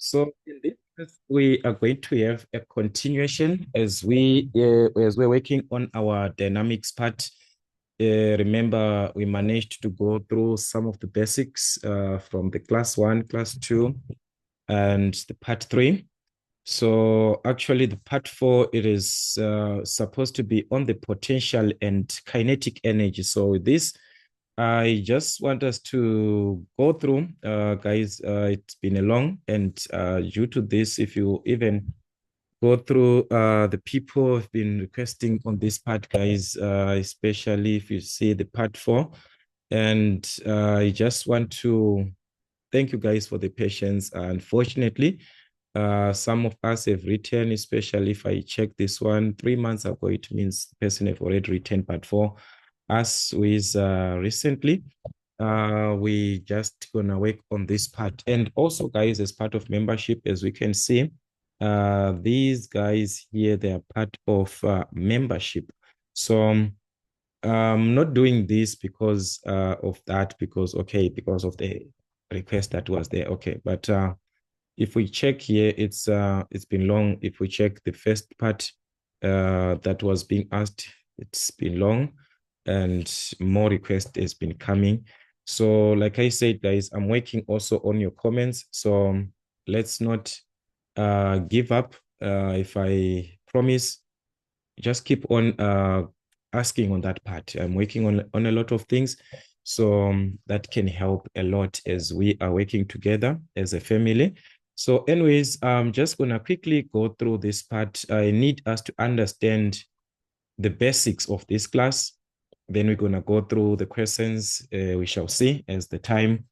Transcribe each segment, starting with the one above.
So in this case, we are going to have a continuation as we're working on our dynamics part. Remember, we managed to go through some of the basics from the class 1, class 2, and the part 3. So actually, the part 4, it is supposed to be on the potential and kinetic energy. So with this, I just want us to go through, guys. It's been a long, and due to this, if you even go through, the people have been requesting on this part, guys, especially if you see the part 4, and I just want to thank you guys for the patience. Unfortunately, some of us have written, especially if I check this one 3 months ago, it means the person have already written part 4. Us with recently, we just gonna work on this part. And also, guys, as part of membership, as we can see, these guys here, they are part of membership. So I'm not doing this because of that, because of the request that was there. Okay, but if we check here, it's been long. If we check the first part that was being asked, it's been long, and more requests has been coming. So like I said, guys, I'm working also on your comments. So let's not give up. If I promise, just keep on asking on that part. I'm working on a lot of things. So that can help a lot as we are working together as a family. So anyways, I'm just going to quickly go through this part. I need us to understand the basics of this class. Then we're going to go through the questions. We shall see as the time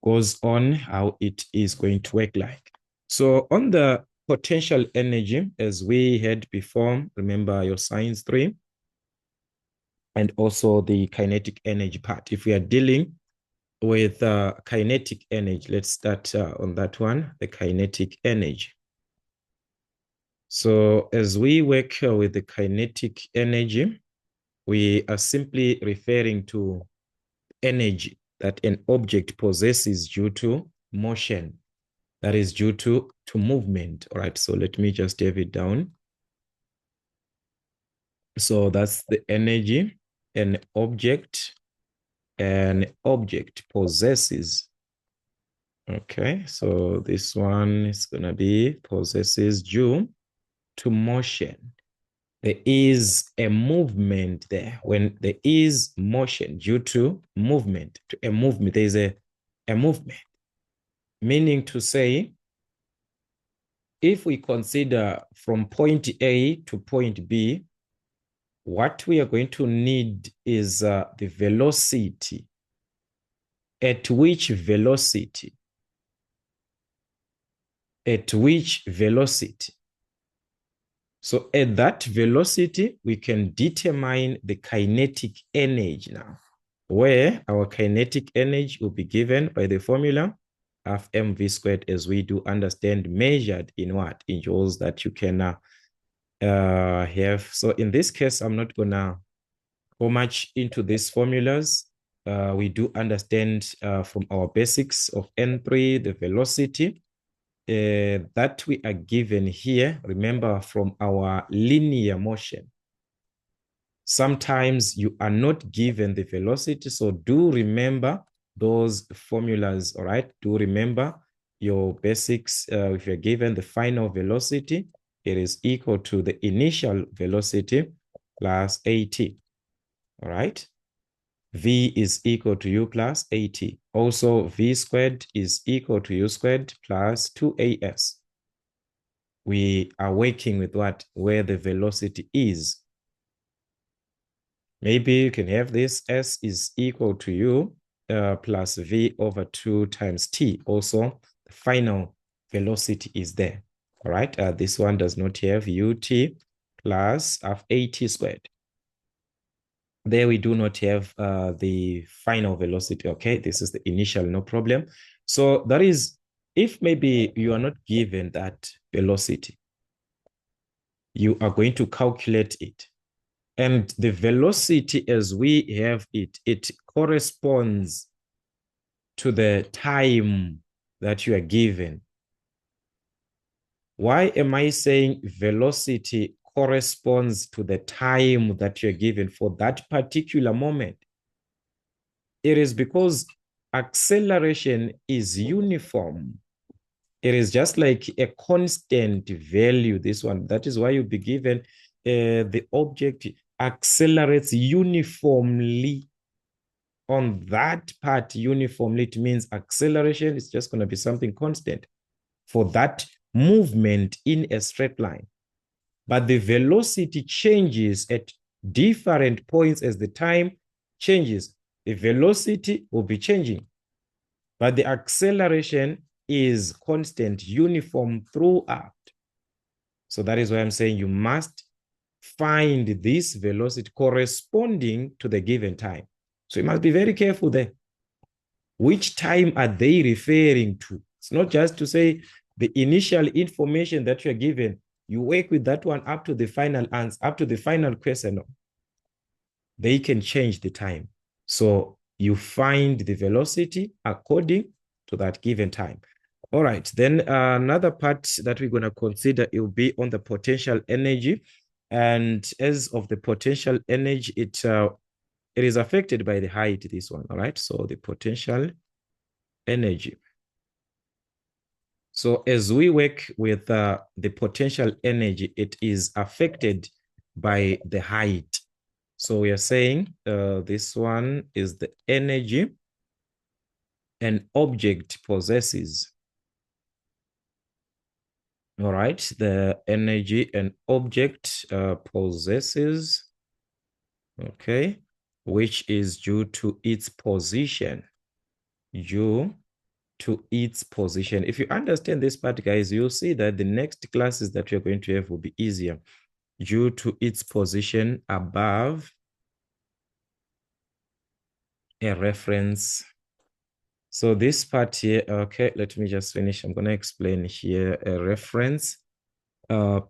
goes on how it is going to work like. So on the potential energy, as we had before, remember your science 3, and also the kinetic energy part. If we are dealing with kinetic energy, let's start on that one, the kinetic energy. So as we work with the kinetic energy, we are simply referring to energy that an object possesses due to motion, that is due to movement. All right, so let me just have it down. So that's the energy an object possesses. Okay, so this one is going to be possesses due to motion. There is a movement there. When there is motion due to movement, there is a movement. Meaning to say, if we consider from point A to point B, what we are going to need is the velocity. At which velocity? At which velocity? So at that velocity, we can determine the kinetic energy now, where our kinetic energy will be given by the formula half mv squared, as we do understand, measured in what? In joules that you can have. So in this case, I'm not going to go much into these formulas. We do understand from our basics of N3, the velocity that we are given here, remember, from our linear motion. Sometimes you are not given the velocity, so do remember those formulas, all right? Do remember your basics. If you're given the final velocity, it is equal to the initial velocity plus AT, all right? V is equal to U plus AT. Also, V squared is equal to U squared plus 2AS. We are working with what? Where the velocity is. Maybe you can have this S is equal to U plus V over 2 times T. Also, the final velocity is there. All right. This one does not have UT plus half AT squared. There we do not have the final velocity. Okay, this is the initial, no problem. So that is, if maybe you are not given that velocity, you are going to calculate it. And the velocity as we have it, it corresponds to the time that you are given. Why am I saying velocity corresponds to the time that you're given for that particular moment? It is because acceleration is uniform. It is just like a constant value, this one. That is why you'll be given the object accelerates uniformly on that part uniformly. It means acceleration is just going to be something constant for that movement in a straight line. But the velocity changes at different points as the time changes. The velocity will be changing, but the acceleration is constant, uniform throughout. So that is why I'm saying you must find this velocity corresponding to the given time. So you must be very careful there. Which time are they referring to? It's not just to say the initial information that you're given, you work with that one up to the final answer, up to the final question. No. They can change the time. So you find the velocity according to that given time. All right, then another part that we're going to consider, it will be on the potential energy. And as of the potential energy, it is affected by the height, this one, all right? So the potential energy. So as we work with the potential energy, it is affected by the height. So we are saying this one is the energy an object possesses. All right, the energy an object possesses, okay, which is due to its position, due to its position. If you understand this part, guys, you'll see that the next classes that you're going to have will be easier. Due to its position above a reference. So this part here, okay, let me just finish. I'm going to explain here a reference,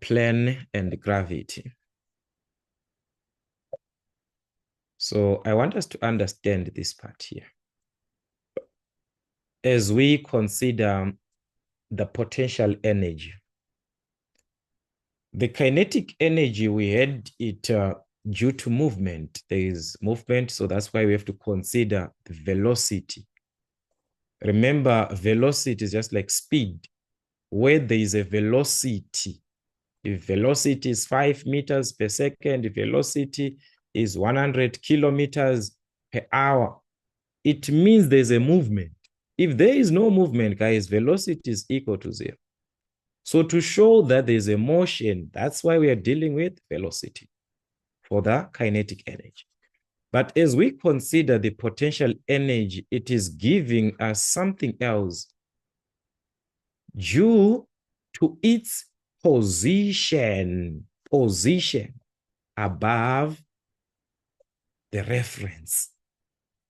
plane, and gravity. So I want us to understand this part here. As we consider the potential energy, the kinetic energy, we had it due to movement. There is movement, so that's why we have to consider the velocity. Remember, velocity is just like speed. Where there is a velocity, if velocity is 5 meters per second, if velocity is 100 kilometers per hour, it means there's a movement. If there is no movement, guys, velocity is equal to 0. So to show that there's a motion, that's why we are dealing with velocity for the kinetic energy. But as we consider the potential energy, it is giving us something else due to its position above the reference.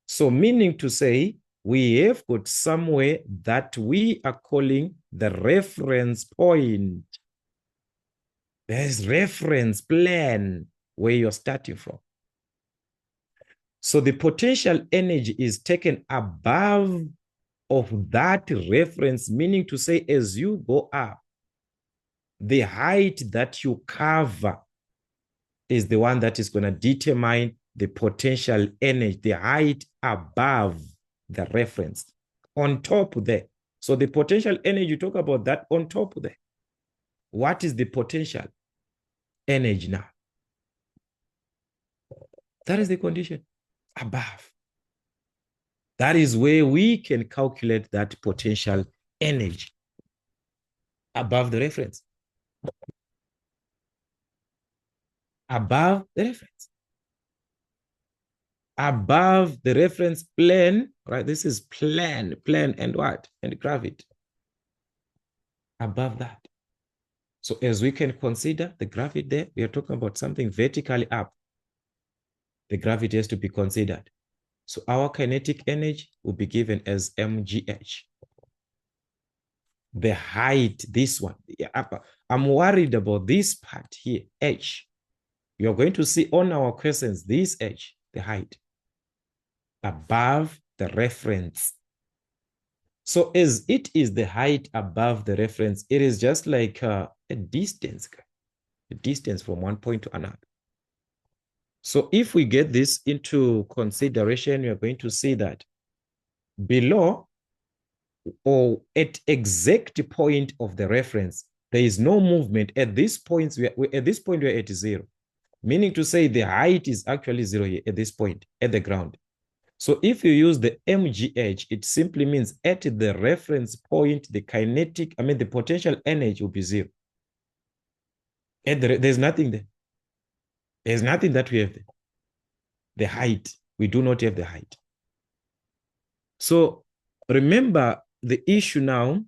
So meaning to say, we have got somewhere that we are calling the reference point. There's reference plane where you're starting from. So the potential energy is taken above of that reference, meaning to say, as you go up, the height that you cover is the one that is going to determine the potential energy, the height above the reference, on top there. So the potential energy, you talk about that on top there. What is the potential energy now? That is the condition above. That is where we can calculate that potential energy above the reference. Above the reference. Above the reference plane, right? This is plane and what? And gravity. Above that. So as we can consider the gravity there, we are talking about something vertically up. The gravity has to be considered. So our kinetic energy will be given as mgh. The height, this one, I'm worried about this part here, h. You're going to see on our questions, this h, the height, above the reference. So as it is the height above the reference, it is just like a distance, a distance from one point to another. So if we get this into consideration, we are going to see that below or at exact point of the reference, there is no movement. At this point, at this point, we're at zero, meaning to say the height is actually zero here at this point, at the ground. So if you use the MGH, it simply means at the reference point, the the potential energy will be zero. There's nothing there. There's nothing that we have there. The height, we do not have the height. So remember the issue now,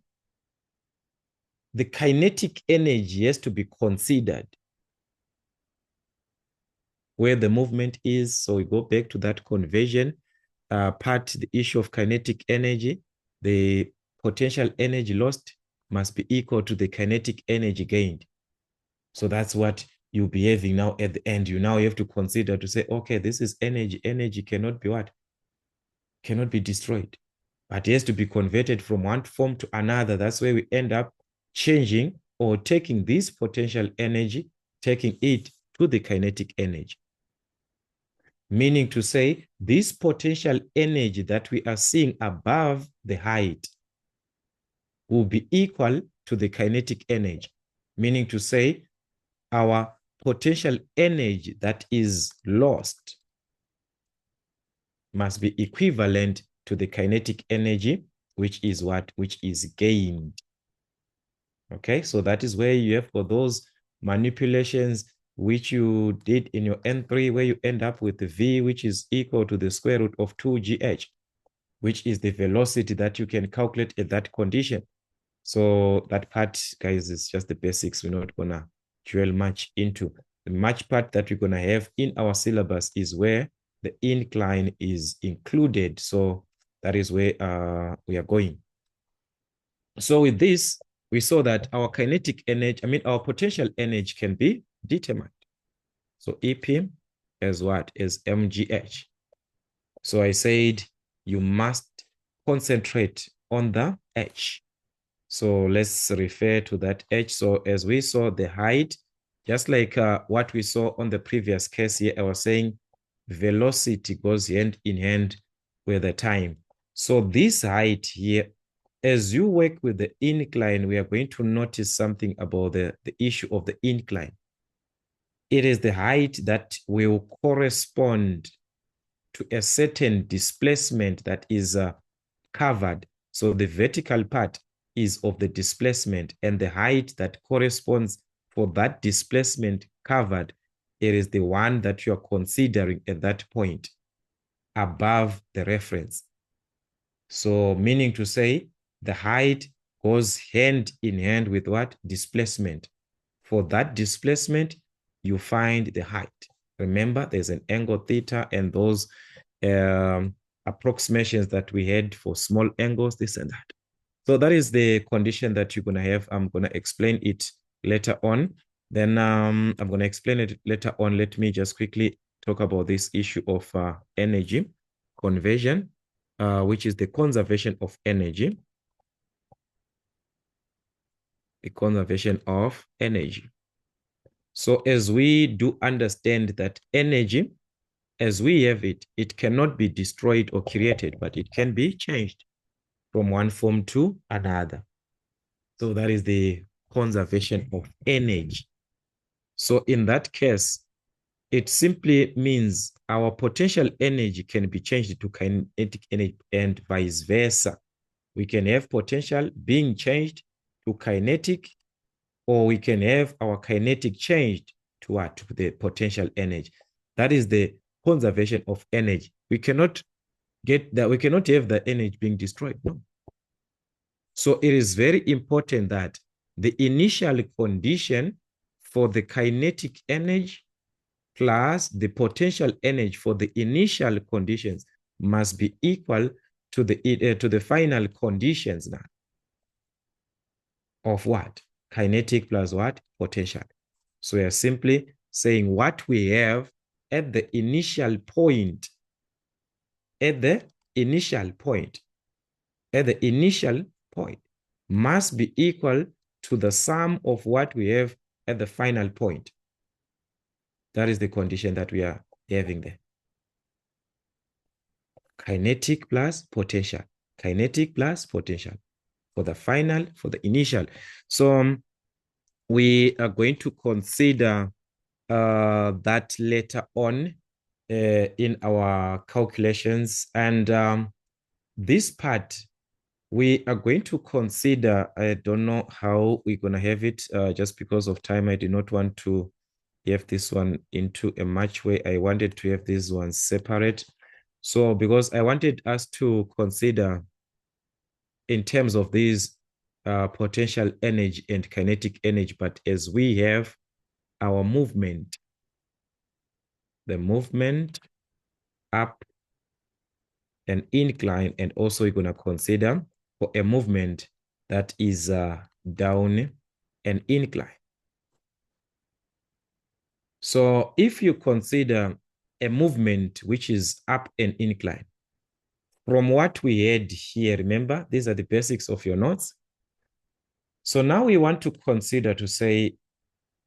the kinetic energy has to be considered where the movement is. So we go back to that conversion part, the issue of kinetic energy. The potential energy lost must be equal to the kinetic energy gained. So that's what you'll be having now at the end. You now have to consider to say, okay, this is energy. Energy cannot be what? Cannot be destroyed, but it has to be converted from one form to another. That's where we end up changing or taking this potential energy, taking it to the kinetic energy. Meaning to say, this potential energy that we are seeing above the height will be equal to the kinetic energy. Meaning to say, our potential energy that is lost must be equivalent to the kinetic energy, which is what? Which is gained. Okay, so that is where you have for those manipulations which you did in your N3, where you end up with the V, which is equal to the square root of 2gh, which is the velocity that you can calculate at that condition. So that part, guys, is just the basics. We're not going to dwell much into. The much part that we're going to have in our syllabus is where the incline is included. So that is where we are going. So with this, we saw that our kinetic energy, our potential energy can be determined. So EP as what? As MGH. So I said you must concentrate on the H. So let's refer to that H. So as we saw the height, just like what we saw on the previous case here, I was saying velocity goes hand in hand with the time. So this height here, as you work with the incline, we are going to notice something about the issue of the incline. It is the height that will correspond to a certain displacement that is covered. So the vertical part is of the displacement, and the height that corresponds for that displacement covered, it is the one that you are considering at that point above the reference. So meaning to say the height goes hand in hand with what? Displacement. For that displacement, you find the height. Remember, there's an angle theta and those approximations that we had for small angles, this and that. So that is the condition that you're going to have. I'm going to explain it later on. Then I'm going to explain it later on. Let me just quickly talk about this issue of energy conversion, which is the conservation of energy. The conservation of energy. So as we do understand that energy, as we have it, it cannot be destroyed or created, but it can be changed from one form to another. So that is the conservation of energy. So in that case, it simply means our potential energy can be changed to kinetic energy and vice versa. We can have potential being changed to kinetic, or we can have our kinetic changed to what? To the potential energy. That is the conservation of energy. We cannot get that. We cannot have the energy being destroyed. No. So it is very important that the initial condition for the kinetic energy plus the potential energy for the initial conditions must be equal to the final conditions now of what? Kinetic plus what? Potential. So we are simply saying what we have at the initial point. At the initial point. at the initial point must be equal to the sum of what we have at the final point. That is the condition that we are having there. Kinetic plus potential. Kinetic plus potential for the final, for the initial. So we are going to consider that later on in our calculations. And this part, we are going to consider, I don't know how we're going to have it, just because of time. I do not want to have this one into a much way. I wanted to have these ones separate. So because I wanted us to consider in terms of these potential energy and kinetic energy, but as we have our movement, the movement up an incline, and also we're going to consider for a movement that is down an incline. So if you consider a movement which is up an incline, from what we had here, remember, these are the basics of your notes. So now we want to consider to say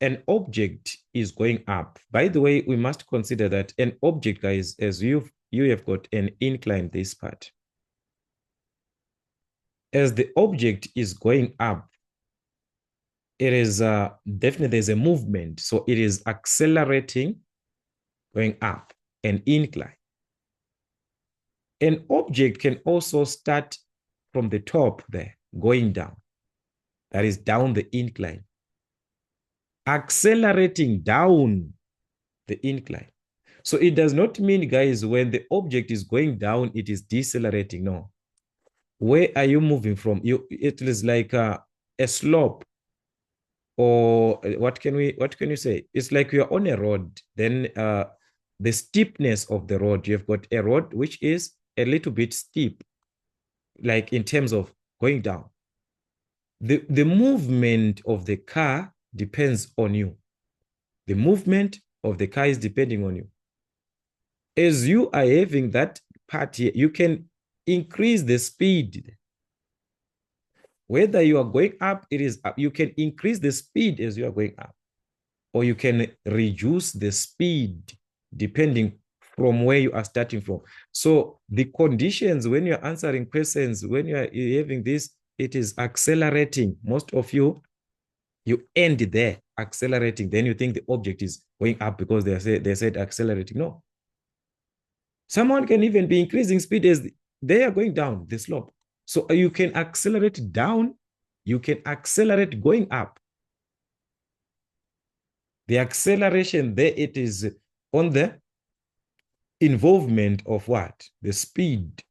an object is going up. By the way, we must consider that an object, guys, as you have got an incline this part. As the object is going up, it is definitely there's a movement. So it is accelerating, going up, an incline. An object can also start from the top there, going down. That is down the incline, accelerating down the incline. So it does not mean, guys, when the object is going down, it is decelerating. No. Where are you moving from? It is like a slope, or what can you say? It's like you're on a road. Then the steepness of the road, you've got a road which is a little bit steep, like in terms of going down. The movement of the car depends on you. The movement of the car is depending on you. As you are having that part here, you can increase the speed. Whether you are going up, it is up. You can increase the speed as you are going up, or you can reduce the speed depending from where you are starting from. So the conditions when you're answering questions, when you're having this, it is accelerating. Most of you end there, accelerating. Then you think the object is going up because they said accelerating. No. Someone can even be increasing speed as they are going down the slope. So you can accelerate down, you can accelerate going up. The acceleration there, it is on the involvement of what? The speed.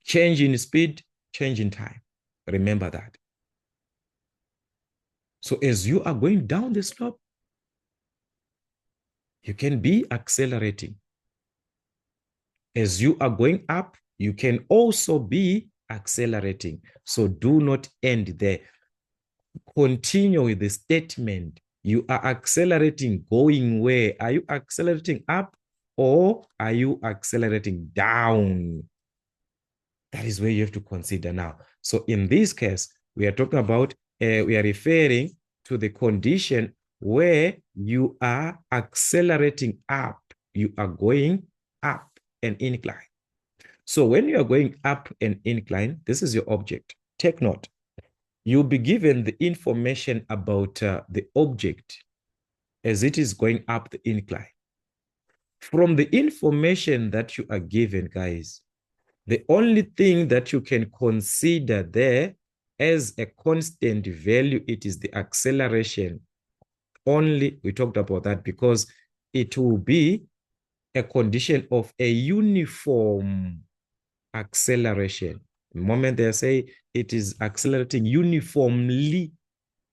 Change in speed, change in time. Remember that. So as you are going down the slope, you can be accelerating. As you are going up, you can also be accelerating. So do not end there. Continue with the statement. You are accelerating, going where? Are you accelerating up, or are you accelerating down? That is where you have to consider now. So in this case, we are talking about, we are referring to the condition where you are accelerating up. You are going up an incline. So when you are going up an incline, this is your object. Take note. You'll be given the information about the object as it is going up the incline. From the information that you are given, guys, the only thing that you can consider there as a constant value, it is the acceleration. Only, we talked about that because it will be a condition of a uniform acceleration. The moment they say it is accelerating uniformly,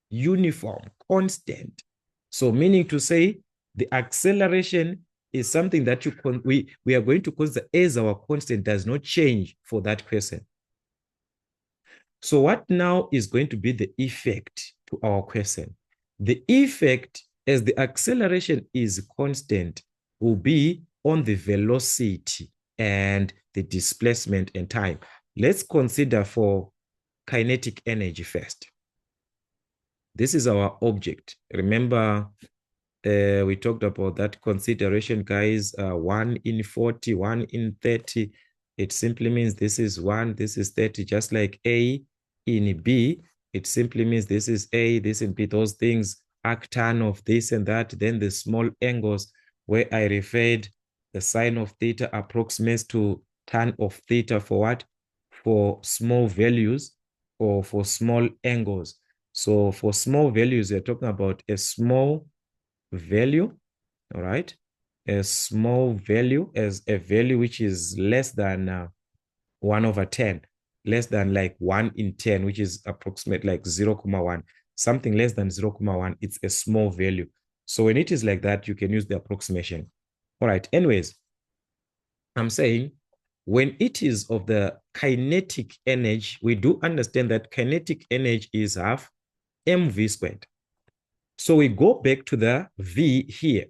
uniform, constant. So meaning to say the acceleration is something that we are going to consider as our constant, does not change for that question. So what now is going to be the effect to our question? The effect, as the acceleration is constant, will be on the velocity and the displacement and time. Let's consider for kinetic energy first. This is our object. Remember, we talked about that consideration, guys. 1 in 40, 1 in 30. It simply means this is 1, this is 30, just like A in B. It simply means this is A, this is B. Those things, arctan of this and that. Then the small angles where I referred the sine of theta approximates to tan of theta for what? For small values or for small angles. So for small values, we're talking about a small value, all right? A small value as a value which is less than 1 over 10, less than like 1 in 10, which is approximate like 0, 0.1. Something less than 0, 0.1, it's a small value. So when it is like that, you can use the approximation. All right, anyways, I'm saying when it is of the kinetic energy, we do understand that kinetic energy is half mv squared. So we go back to the v here.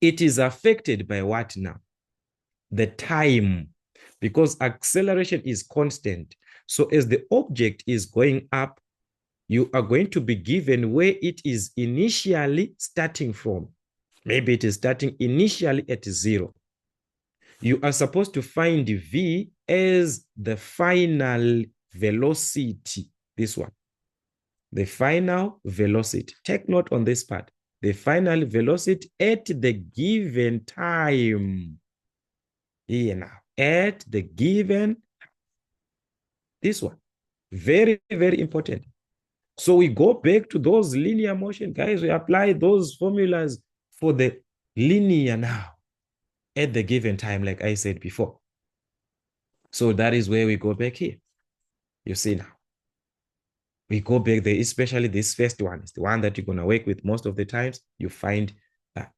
It is affected by what now? The time, because acceleration is constant. So as the object is going up, you are going to be given where it is initially starting from. Maybe it is starting initially at 0. You are supposed to find v as the final velocity, this one. The final velocity. Take note on this part. The final velocity at the given time. Here now. At the given, this one. Very, very important. So we go back to those linear motion, guys. We apply those formulas for the linear now at the given time, like I said before. So that is where we go back here. You see now. We go back there, especially this first one. It's the one that you're going to work with most of the times. You find that.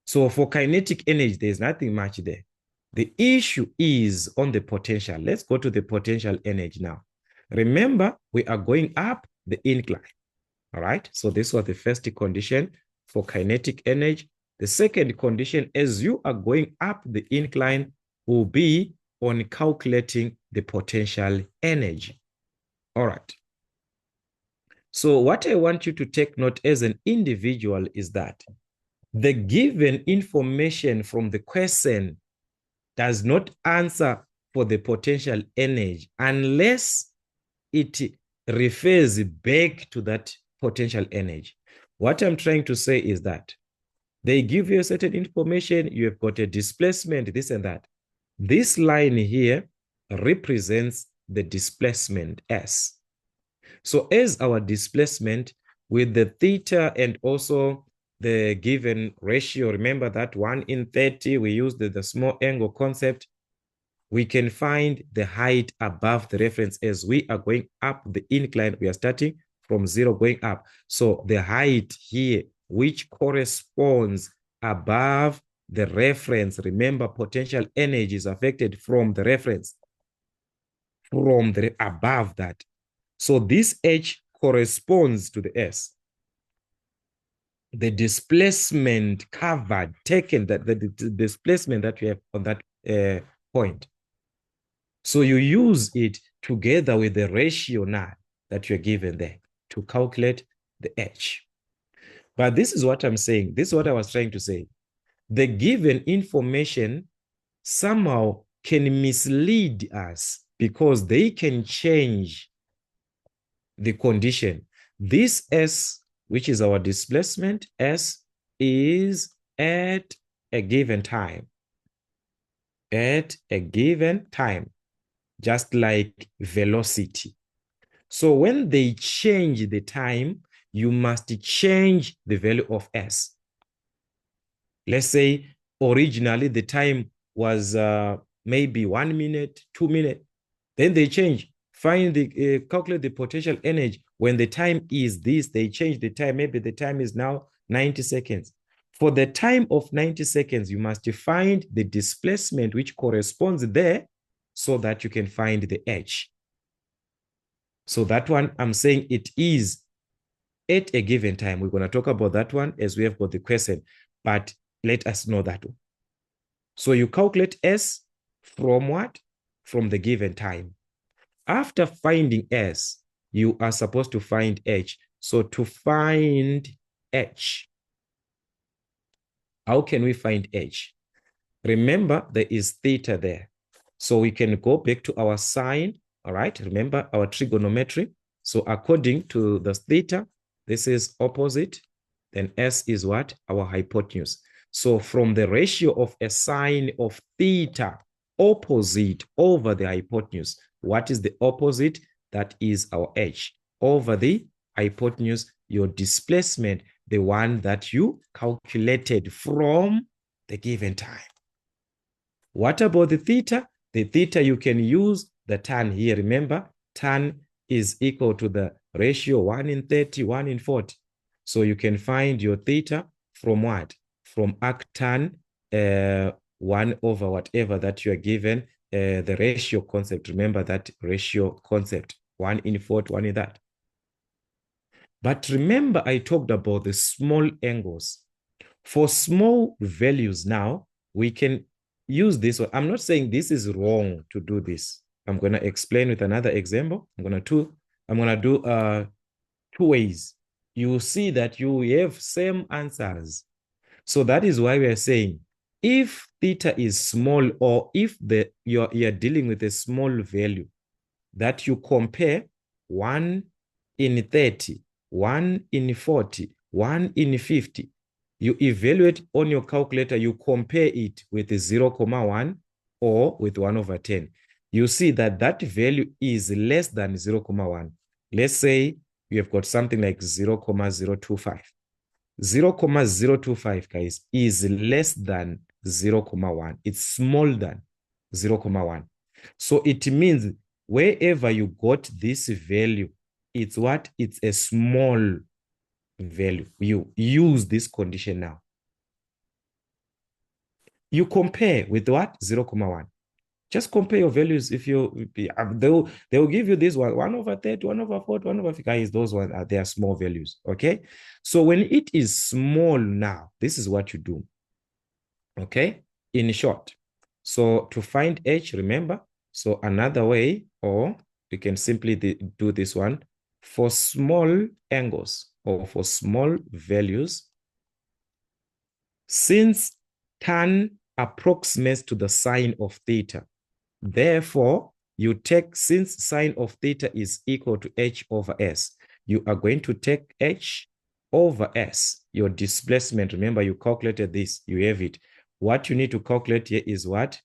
So for kinetic energy, there's nothing much there. The issue is on the potential. Let's go to the potential energy now. Remember, we are going up the incline. All right. So this was the first condition for kinetic energy. The second condition, as you are going up the incline, will be on calculating the potential energy. All right. So what I want you to take note as an individual is that the given information from the question does not answer for the potential energy unless it refers back to that potential energy. What I'm trying to say is that they give you a certain information, you have got a displacement, this and that. This line here represents the displacement S. So as our displacement with the theta and also the given ratio, remember that 1 in 30, we use the small angle concept, we can find the height above the reference as we are going up the incline. We are starting from 0 going up. So the height here, which corresponds above the reference, remember potential energy is affected from the reference, from the above that. So this H corresponds to the S. The displacement covered, taken, that the displacement that you have on that point. So you use it together with the ratio now that you're given there to calculate the H. But this is what I'm saying. This is what I was trying to say. The given information somehow can mislead us because they can change the condition. This S, which is our displacement, S is at a given time. At a given time, just like velocity. So when they change the time, you must change the value of S. Let's say originally the time was maybe 1 minute, 2 minutes. Then they change. Find the calculate the potential energy. When the time is this, they change the time. Maybe the time is now 90 seconds. For the time of 90 seconds, you must find the displacement which corresponds there so that you can find the H. So that one, I'm saying it is at a given time. We're going to talk about that one as we have got the question, but let us know that one. So you calculate S from what? from the given time. After finding S, you are supposed to find H. So to find H, how can we find H? Remember, there is theta there. So we can go back to our sine, all right? Remember our trigonometry. So according to the theta, this is opposite, then S is what? Our hypotenuse. So from the ratio of a sine of theta opposite over the hypotenuse, what is the opposite? That is our H. Over the hypotenuse, your displacement, the one that you calculated from the given time. What about the theta? The theta, you can use the tan here. Remember, tan is equal to the ratio 1 in 30, 1 in 40. So you can find your theta from what? From arctan 1 over whatever that you are given, the ratio concept. Remember that ratio concept, 1 in 40, 1 in that. But remember, I talked about the small angles. For small values now, we can use this one. I'm not saying this is wrong to do this. I'm going to explain with another example. I'm going to do 2 ways. You see that you have same answers. So that is why we are saying if theta is small, or if you're dealing with a small value, that you compare 1 in 30, 1 in 40, 1 in 50. You evaluate on your calculator, you compare it with 0,1 or with 1 over 10. You see that that value is less than 0,1. Let's say you have got something like 0,025. 0,025, guys, is less than 0,1. It's smaller than 0,1. So it means wherever you got this value, it's what? It's a small value. You use this condition now. You compare with what? 0,1. Just compare your values. If you, they'll give you this one, 1 over 30, 1 over 40, 1 over 50. Guys, those ones are their small values. Okay. So when it is small now, this is what you do. Okay. In short. So to find H, remember, so another way, or we can simply do this one for small angles or for small values. Since tan approximates to the sine of theta, therefore, you take, since sine of theta is equal to H over S, you are going to take H over S, your displacement. Remember, you calculated this, you have it. What you need to calculate here is what?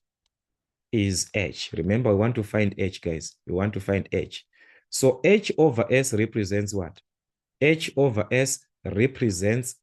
Is H. Remember, we want to find H, guys. We want to find H. So H over S represents what? H over S represents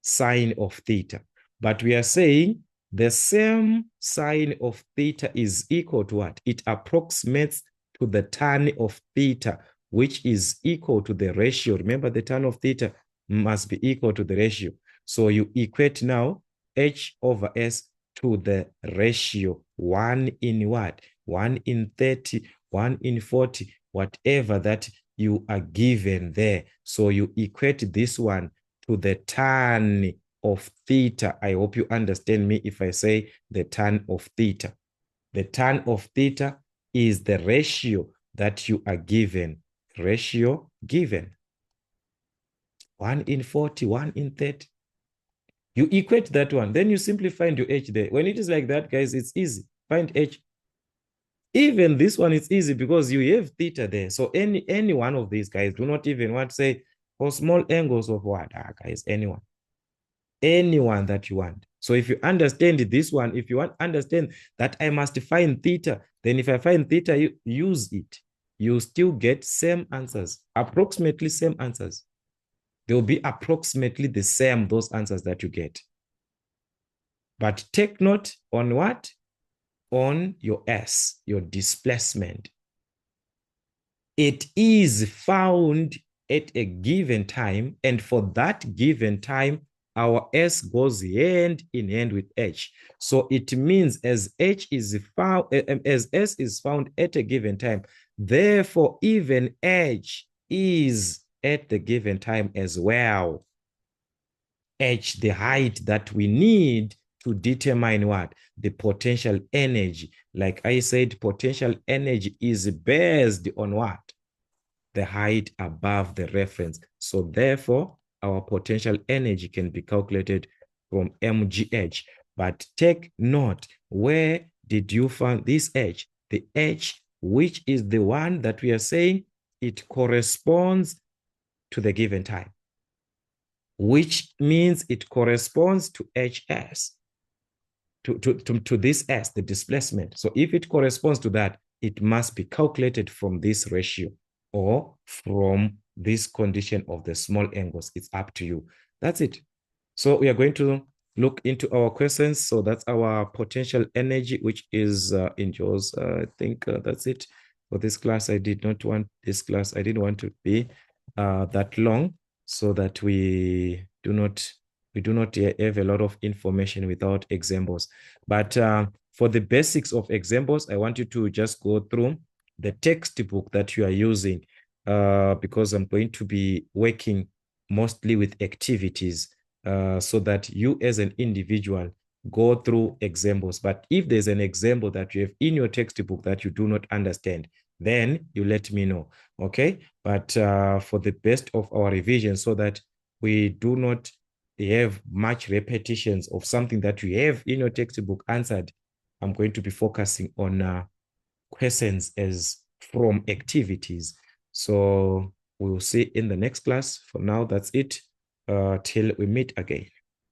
sine of theta. But we are saying the same sine of theta is equal to what? It approximates to the tan of theta, which is equal to the ratio. Remember, the tan of theta must be equal to the ratio. So you equate now H over S to the ratio 1 in what? 1 in 30, 1 in 40, whatever that you are given there. So you equate this one to the tan of theta. I hope you understand me if I say the tan of theta. The tan of theta is the ratio that you are given. Ratio given. 1 in 40, 1 in 30. You equate that one. Then you simply find your H there. When it is like that, guys, it's easy. Find H. Even this one is easy because you have theta there. So any one of these, guys, do not even want to say for small angles of what? Guys, anyone that you want. So if you understand this one, if you want to understand that I must find theta, then if I find theta, you use it. You still get same answers, approximately same answers. They will be approximately the same, those answers that you get. But take note on what? On your S, your displacement. It is found at a given time, and for that given time, our S goes hand in hand with H. So it means as H is found, as S is found at a given time, therefore even H is at the given time as well. H, the height that we need to determine what? the potential energy. Like I said, potential energy is based on what? The height above the reference. So therefore, our potential energy can be calculated from mgh. But take note, where did you find this h? The h, which is the one that we are saying it corresponds to the given time, which means it corresponds to hs, to this s, the displacement. So if it corresponds to that, it must be calculated from this ratio or from this condition of the small angles. It's up to you. That's it. So we are going to look into our questions. So that's our potential energy, which is in joules. I think that's it for this class. I did not want this class. I didn't want to be that long, so that we do not have a lot of information without examples. But for the basics of examples, I want you to just go through the textbook that you are using, because I'm going to be working mostly with activities, so that you as an individual go through examples. But if there's an example that you have in your textbook that you do not understand, then you let me know, okay? But for the best of our revision, so that we do not have much repetitions of something that you have in your textbook answered, I'm going to be focusing on questions as from activities. So we'll see in the next class. For now, that's it. Till we meet again.